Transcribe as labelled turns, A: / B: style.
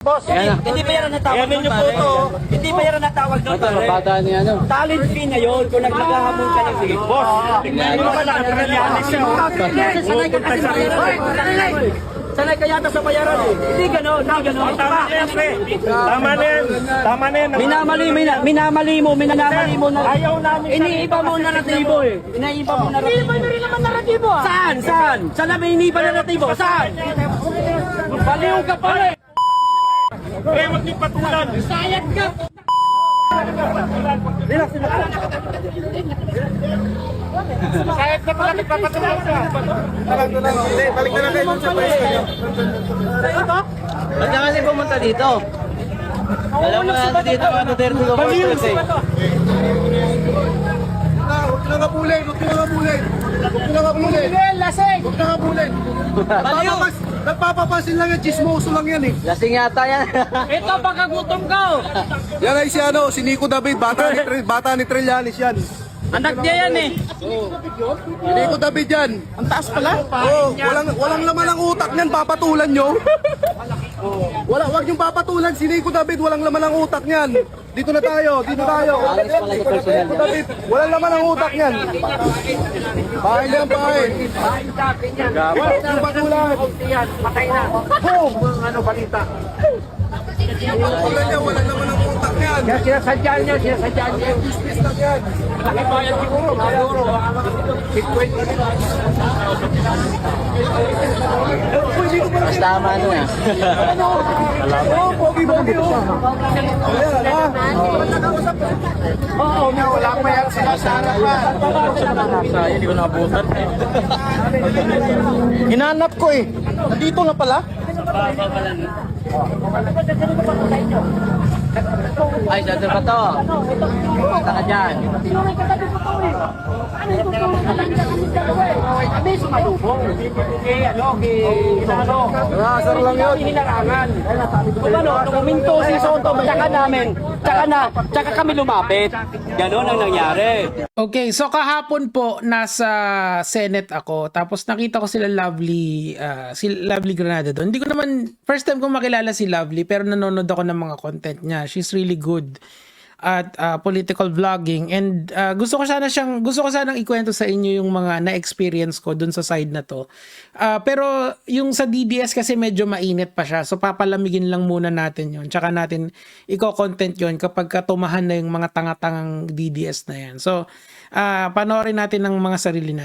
A: Boss, hindi ba yan natawag doon, pare? Hindi ba yan natawag doon, pare?
B: Bata ni ano?
A: Talent fee na yun kung naglahamon ka ng sige. Boss, tingnan mo naman nakapagalianis siya. Sanay ka kasi bayaran. Sanay ka yata sa bayaran eh. Hindi ganon, hindi ganon.
C: Tama na yan, pre. Tama na yan. Tama na yan.
A: Minamali mo na.
C: Ayaw namin.
A: Iniiba mo na naratibo eh. Iniiba mo naratibo. Iniiba nyo rin naman naratibo ah. Saan? Saan? Saan na may iniiba na naratibo? Saan? Baliw ka pare.
C: Eh, huwag niyo patulan.
A: Sayad ka.
C: Kahit na pala, nagpapatulan ka. Balik na lang kayo sa pwesto niyo.
B: Ba't ka kasi pumunta dito? Alam mo na dito mga Duterte supporters eh.
D: Huwag na kapulin, huwag na kapulin. Huwag na kapulin.
A: Lasing.
D: Huwag na kapulin. Nagpapapansin lang yan, chismoso lang yan eh.
B: Lasing yata yan.
A: Ito pagkagutom ka.
D: Yan ay si ano, si Nico David, bata ni Trillanes yan.
A: Anak niya yan eh.
D: Si Nico David yan. Ang taas pala. Oo, walang laman ang utak niyan, papatulan nyo. Wag yung papatulan, si Nico David, walang laman ang utak niyan. Dito na tayo, dito tayo.
B: Alis pala sa personal.
D: Nico David, walang laman ang utak niyan. Bahay yan, bahay. Wala yung patulan.
A: Patay na.
D: Boom! Ano balita? Patulan niya, walang laman ang utak niyan.
A: Sinasadyan niya.
D: Business lang yan.
A: Nakibayan siguro.
B: Mas tama ano eh.
D: Oo, pogi-pogi oh. Ayan, ha?
A: Oo, wala pa yan sila sa harapan.
B: Hindi ko nakabutan.
D: Hinanap ko eh. Nandito na pala.
B: Ay, sa ba to? Punta ka dyan.
A: Kami sumalubong.
D: Nakasar lang yun.
A: Hinarangan. Kung ano, nung uminto si Soto, tsaka kami lumapit. Ganon ang nangyari.
E: Okay, so kahapon po nasa Senate ako tapos nakita ko sila si Lovely Granada doon. Hindi ko naman first time kong makilala si Lovely pero nanonood ako ng mga content niya. She's really good at political vlogging and gusto ko sanang ikwento sa inyo yung mga na-experience ko dun sa side na to. Pero yung sa DDS kasi medyo mainit pa siya. So papalamigin lang muna natin yon. Tsaka natin i-content yon kapag tumahan na yung mga tanga-tangang DDS na yan. So panoorin natin ng mga sarili natin.